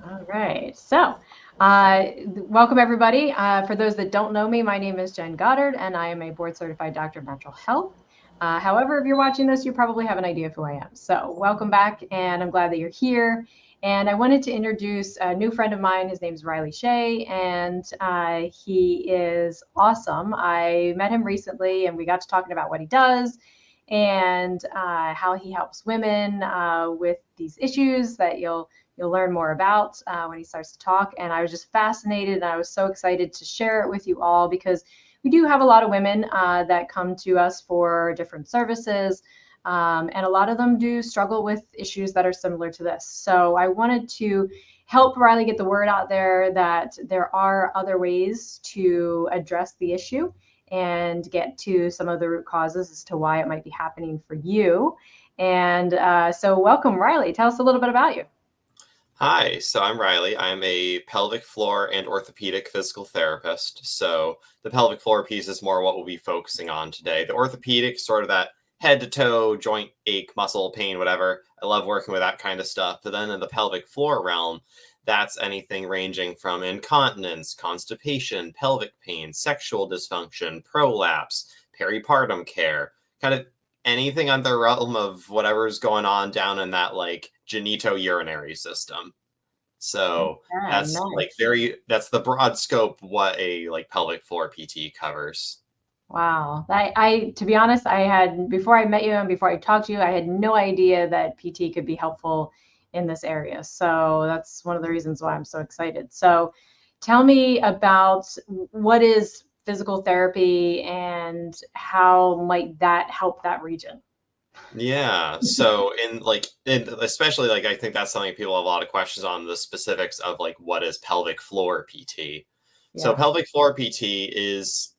All right. Welcome everybody. For those that don't know me, my name is Jen Goddard, and I am a board certified doctor of natural health. However, if you're watching this, you probably have an idea of who I am. So welcome back, and I'm glad that you're here. And I wanted to introduce a new friend of mine. His name is Riley Shea, and he is awesome. I met him recently, and we got to talking about what he does and how he helps women with these issues that you'll learn more about when he starts to talk. And I was just fascinated, and I was so excited to share it with you all because we do have a lot of women that come to us for different services. And a lot of them do struggle with issues that are similar to this. So I wanted to help Riley get the word out there that there are other ways to address the issue and get to some of the root causes as to why it might be happening for you. And so welcome, Riley. Tell us a little bit about you. Hi, so I'm Riley. I'm a pelvic floor and orthopedic physical therapist. So the pelvic floor piece is more what we'll be focusing on today. The orthopedic, sort of that head to toe, joint ache, muscle pain, whatever. I love working with that kind of stuff. But then in the pelvic floor realm, that's anything ranging from incontinence, constipation, pelvic pain, sexual dysfunction, prolapse, peripartum care, kind of anything on the realm of whatever's going on down in that like genitourinary system. So Okay, that's like nice. that's the broad scope what a like pelvic floor PT covers. Wow. To be honest, I had, before I met you and before I talked to you, I had no idea that PT could be helpful in this area. So that's one of the reasons why I'm so excited. So tell me about what is physical therapy and how might that help that region? Yeah. So especially like I think that's something people have a lot of questions on the specifics of like what is pelvic floor PT. So Yeah. pelvic floor PT is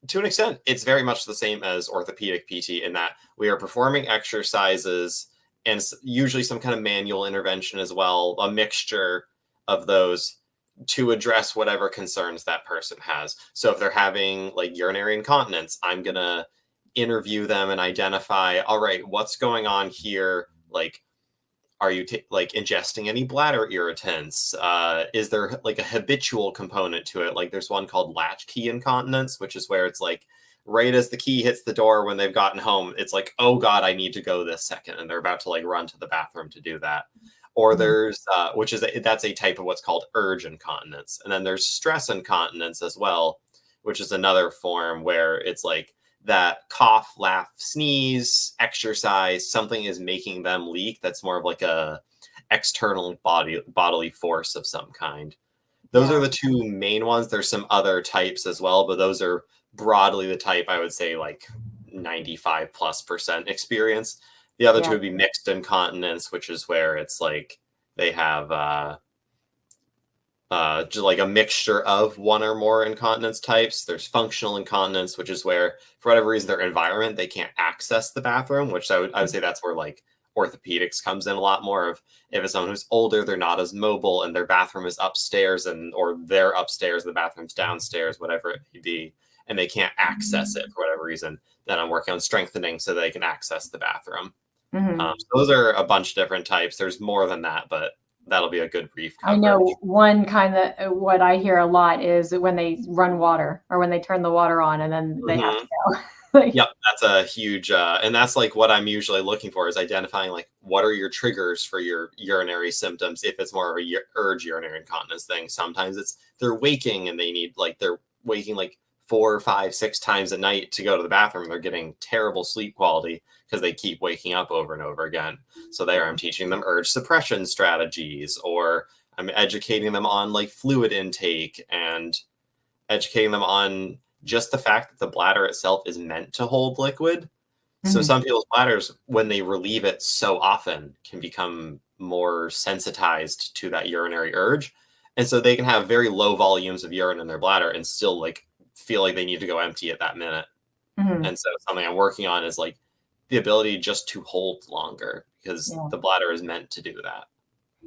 to an extent it's very much the same as orthopedic PT in that we are performing exercises and usually some kind of manual intervention as well, a mixture of those to address whatever concerns that person has. So if they're having like urinary incontinence, I'm going to interview them and identify, all right, what's going on here? Like, are you like ingesting any bladder irritants? Is there like a habitual component to it? Like there's one called latchkey incontinence, which is where it's like right as the key hits the door when they've gotten home, it's like, oh God, I need to go this second. And they're about to like run to the bathroom to do that. Or Mhm. there's, which is, that's a type of what's called urge incontinence. And then there's stress incontinence as well, which is another form where it's like, that cough, laugh, sneeze, exercise, something is making them leak. That's more of like a external bodily force of some kind. Those are Yeah. the two main ones. There's some other types as well, but those are broadly the type I would say like 95+% experience. The other two Yeah. would be mixed incontinence, which is where it's like they have just like a mixture of one or more incontinence types. There's functional incontinence, which is where, for whatever reason, their environment, they can't access the bathroom, which I would say that's where like orthopedics comes in a lot more of if it's someone who's older, they're not as mobile and their bathroom is upstairs or they're upstairs, the bathroom's downstairs, whatever it may be, and they can't access it for whatever reason, then I'm working on strengthening so they can access the bathroom. Mhm. So those are a bunch of different types. There's more than that, but that'll be a good brief I coverage. know one kind of what I hear a lot is when they run water or when they turn the water on and then they have to Mhm. go. Like, Yep, that's a huge, and that's like what I'm usually looking for is identifying like what are your triggers for your urinary symptoms. If it's more of a urge urinary incontinence thing, sometimes it's they're waking and they need like they're waking like 4, 5, 6 times a night to go to the bathroom. They're getting terrible sleep quality because they keep waking up over and over again. So there, I'm teaching them urge suppression strategies, or I'm educating them on like fluid intake and educating them on just the fact that the bladder itself is meant to hold liquid. So mhm. some people's bladders, when they relieve it so often, can become more sensitized to that urinary urge. And so they can have very low volumes of urine in their bladder and still like feel like they need to go empty at that minute. Mhm. And so something I'm working on is like the ability just to hold longer because Yeah. the bladder is meant to do that.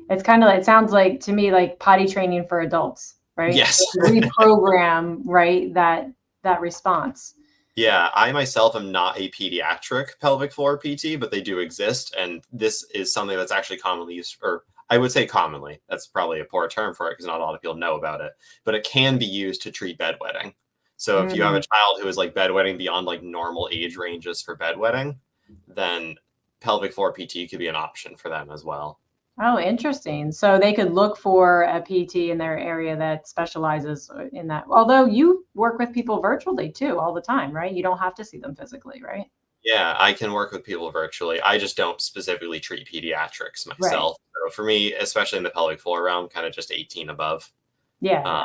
It's kind of like, it sounds like to me like potty training for adults, right? Yes. Reprogram, right? That response. Yeah, I myself am not a pediatric pelvic floor PT, but they do exist. And this is something that's actually commonly used, or I would say commonly. That's probably a poor term for it because not a lot of people know about it. But it can be used to treat bedwetting. So if you have a child who is like bedwetting beyond like normal age ranges for bedwetting, then pelvic floor PT could be an option for them as well. Oh, interesting. So they could look for a PT in their area that specializes in that. Although you work with people virtually too all the time, right? You don't have to see them physically, right? Yeah, I can work with people virtually. I just don't specifically treat pediatrics Right. myself. So for me, especially in the pelvic floor realm, kind of just 18 above. Yeah, Uh,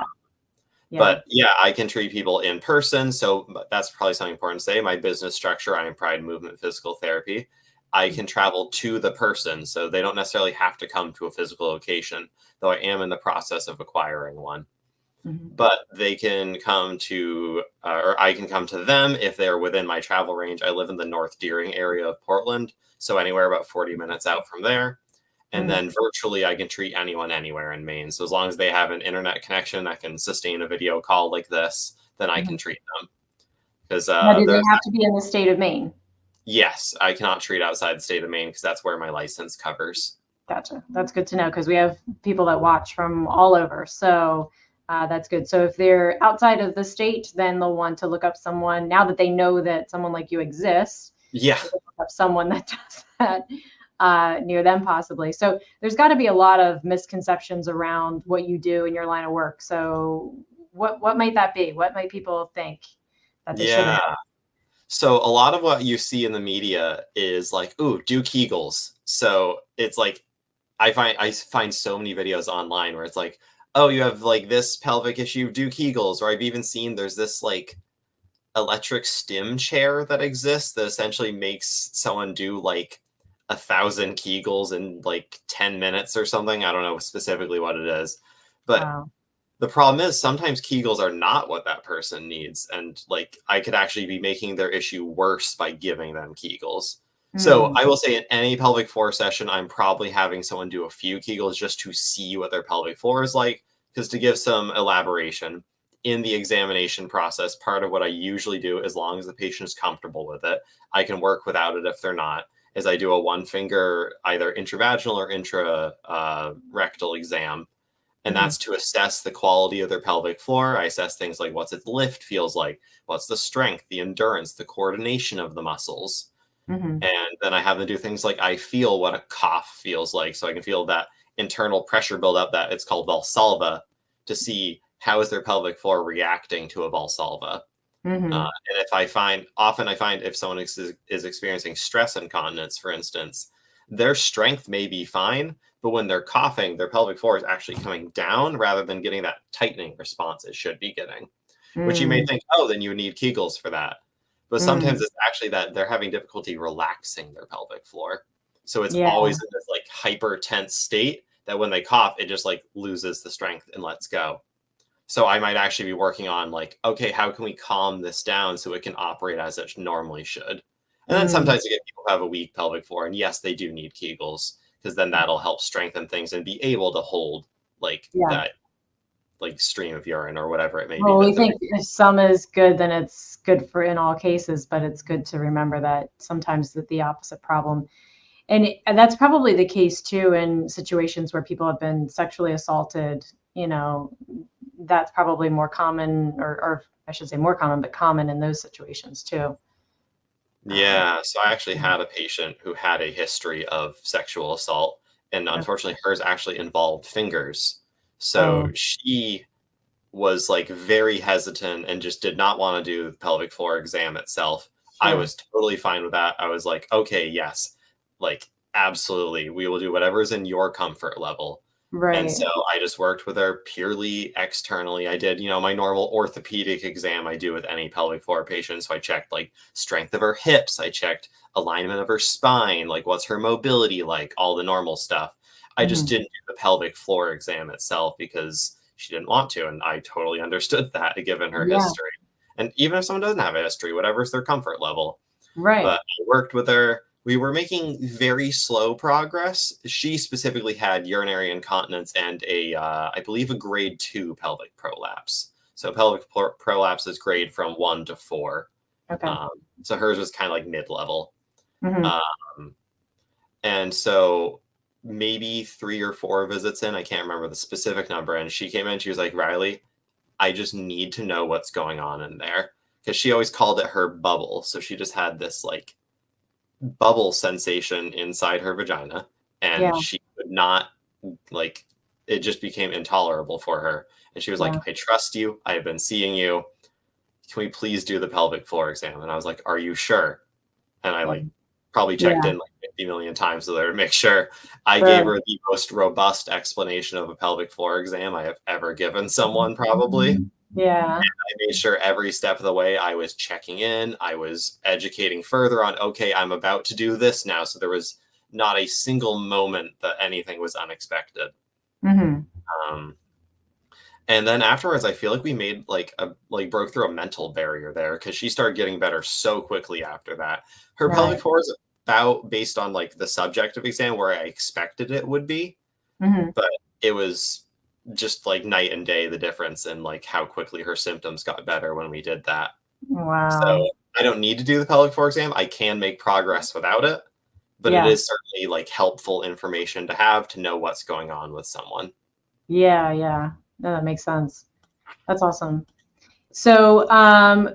yeah, yeah. but yeah, I can treat people in person. So that's probably something important to say. My business structure, I am Pride Movement Physical Therapy. I can travel to the person, so they don't necessarily have to come to a physical location, though I am in the process of acquiring one. Mhm. But they can come to, or I can come to them if they're within my travel range. I live in the North Deering area of Portland, so anywhere about 40 minutes out from there. And Mhm. then virtually, I can treat anyone anywhere in Maine. So as long as they have an internet connection that can sustain a video call like this, then I can Mhm. treat them. Because Now, do they there's, have to be in the state of Maine? yes, I cannot treat outside the state of Maine because that's where my license covers. Gotcha. That's good to know because we have people that watch from all over. So that's good. So if they're outside of the state, then they'll want to look up someone now that they know that someone like you exists. Yeah. They can look up someone that does that near them, possibly. So there's got to be a lot of misconceptions around what you do in your line of work. So what might that be? What might people think that they shouldn't Yeah. know? So a lot of what you see in the media is like, ooh, do Kegels. So it's like I find so many videos online where it's like, oh, you have like this pelvic issue, do Kegels. Or I've even seen there's this like electric stim chair that exists that essentially makes someone do like 1,000 Kegels in like 10 minutes or something. I don't know specifically what it is. But Wow. the problem is sometimes Kegels are not what that person needs. And like I could actually be making their issue worse by giving them Kegels. So Mm, I will say in any pelvic floor session, I'm probably having someone do a few Kegels just to see what their pelvic floor is like. Because to give some elaboration, in the examination process, part of what I usually do, as long as the patient is comfortable with it, I can work without it if they're not, is I do a one finger, either intravaginal or intra rectal exam, and mhm, that's to assess the quality of their pelvic floor. I assess things like what's its lift feels like, what's the strength, the endurance, the coordination of the muscles. mhm. And then I have them do things like I feel what a cough feels like. So I can feel that internal pressure buildup that it's called Valsalva to see how is their pelvic floor reacting to a Valsalva. Mhm. And if I find, often I find if someone is experiencing stress incontinence, for instance, their strength may be fine, but when they're coughing, their pelvic floor is actually coming down rather than getting that tightening response it should be getting, which you may Mm, think, oh, then you need Kegels for that. But sometimes mm. it's actually that they're having difficulty relaxing their pelvic floor. So it's Yeah. always in this like hyper tense state that when they cough, it just like loses the strength and lets go. So I might actually be working on like, okay, how can we calm this down so it can operate as it normally should? And then Mm, sometimes you get people who have a weak pelvic floor, and yes, they do need Kegels because then that'll help strengthen things and be able to hold like yeah. that like stream of urine or whatever it may be Well, we that they're. think if some is good, then it's good for in all cases, but it's good to remember that sometimes the opposite problem. And that's probably the case too in situations where people have been sexually assaulted, you know, that's probably more common, or I should say more common, but common in those situations too. Um, Yeah, so I actually had a patient who had a history of sexual assault, and yeah. unfortunately, hers actually involved fingers. So Oh, she was like very hesitant and just did not want to do the pelvic floor exam itself. I sure. was totally fine with that. I was like, okay, yes, like absolutely, we will do whatever is in your comfort level. And Right. so I just worked with her purely externally. I did, my normal orthopedic exam I do with any pelvic floor patient. So I checked like strength of her hips, I checked alignment of her spine, like what's her mobility like, all the normal stuff. I just Hmm. didn't do the pelvic floor exam itself because she didn't want to. And I totally understood that given her Yeah. history. And even if someone doesn't have a history, whatever's their comfort level. Right. But I worked with her. We were making very slow progress. She specifically had urinary incontinence and I believe, a grade 2 pelvic prolapse. So pelvic prolapse is grade from 1 to 4. Okay. Um, so hers was kind of like mid level. Hmm. Um, and so maybe 3 or 4 visits in, I can't remember the specific number, and she came in, she was like, Riley, I just need to know what's going on in there. Because she always called it her bubble. So she just had this like bubble sensation inside her vagina, and Yeah. she could not, like, it just became intolerable for her. And she was Yeah. like, I trust you. I have been seeing you. Can we please do the pelvic floor exam? And I was like, are you sure? And I like probably checked Yeah. in like 50 million times so there to make sure. I gave Sure. her the most robust explanation of a pelvic floor exam I have ever given someone, probably. Yeah. I made sure every step of the way I was checking in. I was educating further on, okay, I'm about to do this now. So there was not a single moment that anything was unexpected. Hmm. Um, and then afterwards, I feel like we made broke through a mental barrier there because she started getting better so quickly after that. Her Right. pelvic floor is about based on like the subjective exam where I expected it would be, Hmm. but it was just like night and day the difference in like how quickly her symptoms got better when we did that. Wow. So I don't need to do the pelvic floor exam. I can make progress without it, but it Yeah. is certainly like helpful information to have to know what's going on with someone. Yeah. Yeah. No, that makes sense. That's awesome. So,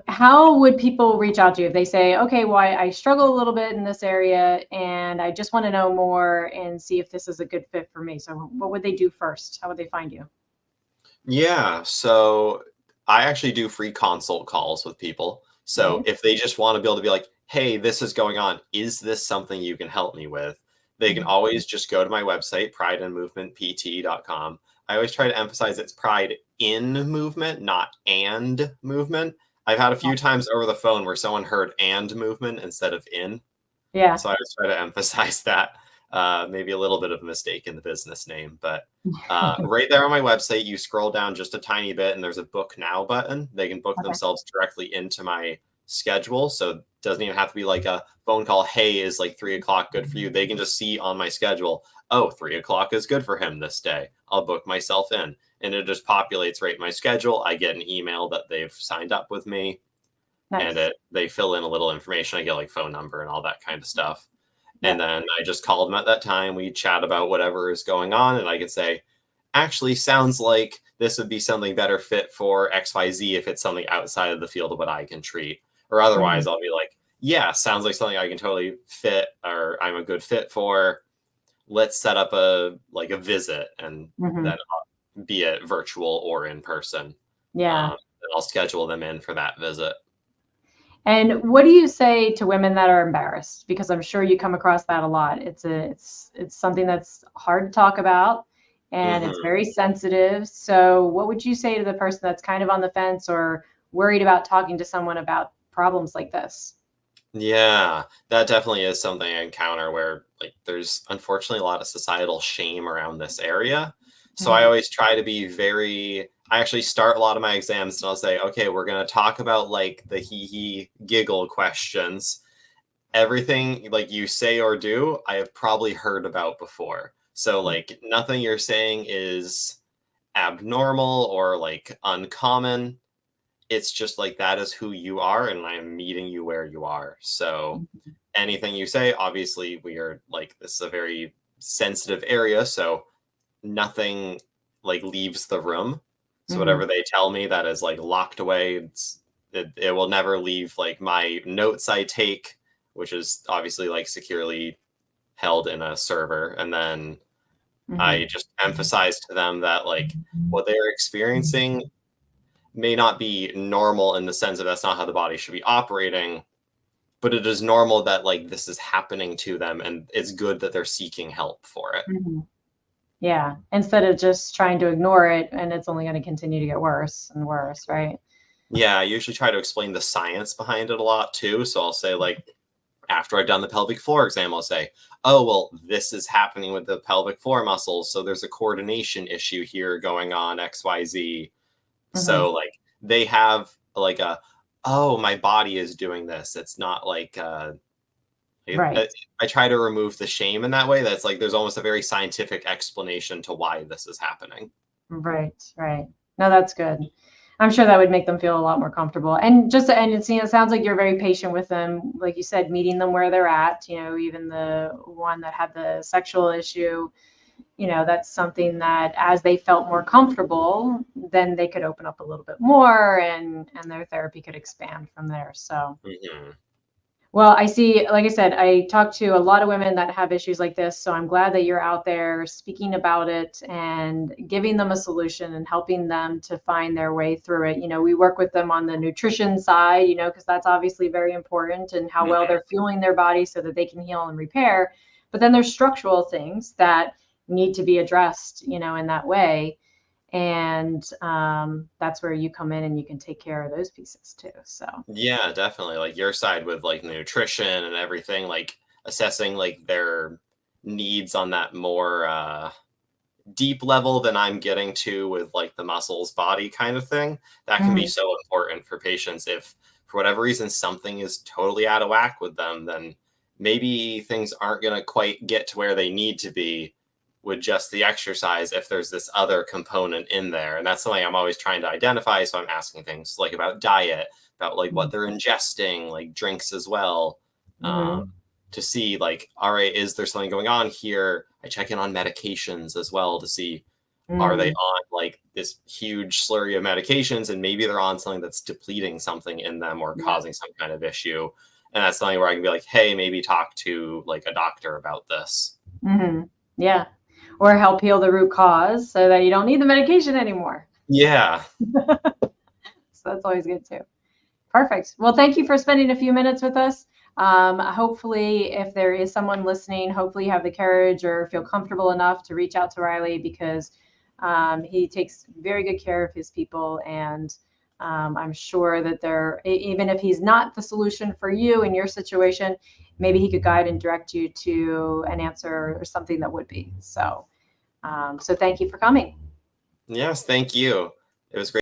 how would people reach out to you if they say, okay, well, I struggle a little bit in this area and I just want to know more and see if this is a good fit for me? So, what would they do first? How would they find you? Yeah, so I actually do free consult calls with people. So Nice. if they just want to be able to be like, hey, this is going on. Is this something you can help me with? They can Mhm. always just go to my website, prideandmovementpt.com. I always try to emphasize it's pride in movement, not and movement. I've had a few times over the phone where someone heard and movement instead of in. Yeah. So I always try to emphasize that. Maybe a little bit of a mistake in the business name, but right there on my website, you scroll down just a tiny bit and there's a book now button. They can book Okay. themselves directly into my schedule. So it doesn't even have to be like a phone call. Hey, is like 3 o'clock good for you? They can just see on my schedule, oh, 3 o'clock is good for him this day. I'll book myself in. And it just populates right in my schedule. I get an email that they've signed up with me and Nice. they fill in a little information. I get like phone number and all that kind of stuff. Yeah. And then I just called them at that time. We chat about whatever is going on. And I could say, actually, sounds like this would be something better fit for XYZ if it's something outside of the field of what I can treat. Or Hmm. otherwise, I'll be like, yeah, sounds like something I can totally fit or I'm a good fit for. Let's set up a visit and Hmm. then be it virtual or in person. Yeah. And I'll schedule them in for that visit. And what do you say to women that are embarrassed? Because I'm sure you come across that a lot. It's something that's hard to talk about and it's Hmm. very sensitive. So what would you say to the person that's kind of on the fence or worried about talking to someone about problems like this? Yeah, that definitely is something I encounter where like there's unfortunately a lot of societal shame around this area. So I Hmm. always try to be very I actually start a lot of my exams and I'll say, okay, we're going to talk about like the hee hee giggle questions. Everything like you say or do, I have probably heard about before. So like nothing you're saying is abnormal or like uncommon. It's just like that is who you are and I'm meeting you where you are. So anything you say, obviously we are like this is a very sensitive area, so nothing like leaves the room. So Hmm. whatever they tell me that is like locked away, it will never leave like my notes I take, which is obviously like securely held in a server. And then I Hmm. just emphasize to them that like what they're experiencing may not be normal in the sense of that's not how the body should be operating, but it is normal that like this is happening to them and it's good that they're seeking help for it. Hmm. Yeah. Instead of just trying to ignore it and it's only going to continue to get worse and worse, right? Yeah, I usually try to explain the science behind it a lot too. So I'll say like after I've done the pelvic floor exam, I'll say, oh, well, this is happening with the pelvic floor muscles. So there's a coordination issue here going on, XYZ. Hmm. So like they have like oh, my body is doing this. It's not like Right. I try to remove the shame in that way. That's like there's almost a very scientific explanation to why this is happening. Right. Right. No, that's good. I'm sure that would make them feel a lot more comfortable. And it sounds like you're very patient with them. Like you said, meeting them where they're at, even the one that had the sexual issue, that's something that as they felt more comfortable, then they could open up a little bit more and their therapy could expand from there. So Mm-hmm. well, I see, like I said, I talk to a lot of women that have issues like this. So I'm glad that you're out there speaking about it and giving them a solution and helping them to find their way through it. We work with them on the nutrition side, because that's obviously very important, and how well Mm-hmm. they're fueling their body so that they can heal and repair. But then there's structural things that need to be addressed, in that way. And that's where you come in and you can take care of those pieces too. So Yeah, definitely. Like your side with like nutrition and everything, like assessing like their needs on that more deep level than I'm getting to with like the muscles body kind of thing. That can be mhm. so important for patients. If for whatever reason something is totally out of whack with them, then maybe things aren't going to quite get to where they need to be with just the exercise if there's this other component in there. And that's something I'm always trying to identify. So I'm asking things like about diet, about like what they're ingesting, like drinks as well. Um, Mhm. to see like, all right, is there something going on here? I check in on medications as well to see, are they Mm, on like this huge slurry of medications, and maybe they're on something that's depleting something in them or yeah. causing some kind of issue. And that's something where I can be like, hey, maybe talk to like a doctor about this. Yeah. Or help heal the root cause so that you don't need the medication anymore. Yeah. So that's always good too. Perfect. Well, thank you for spending a few minutes with us. Hopefully, if there is someone listening, hopefully you have the courage or feel comfortable enough to reach out to Riley, because he takes very good care of his people. And I'm sure that even if he's not the solution for you in your situation, maybe he could guide and direct you to an answer or something that would be. So thank you for coming. Yes, thank you. It was great.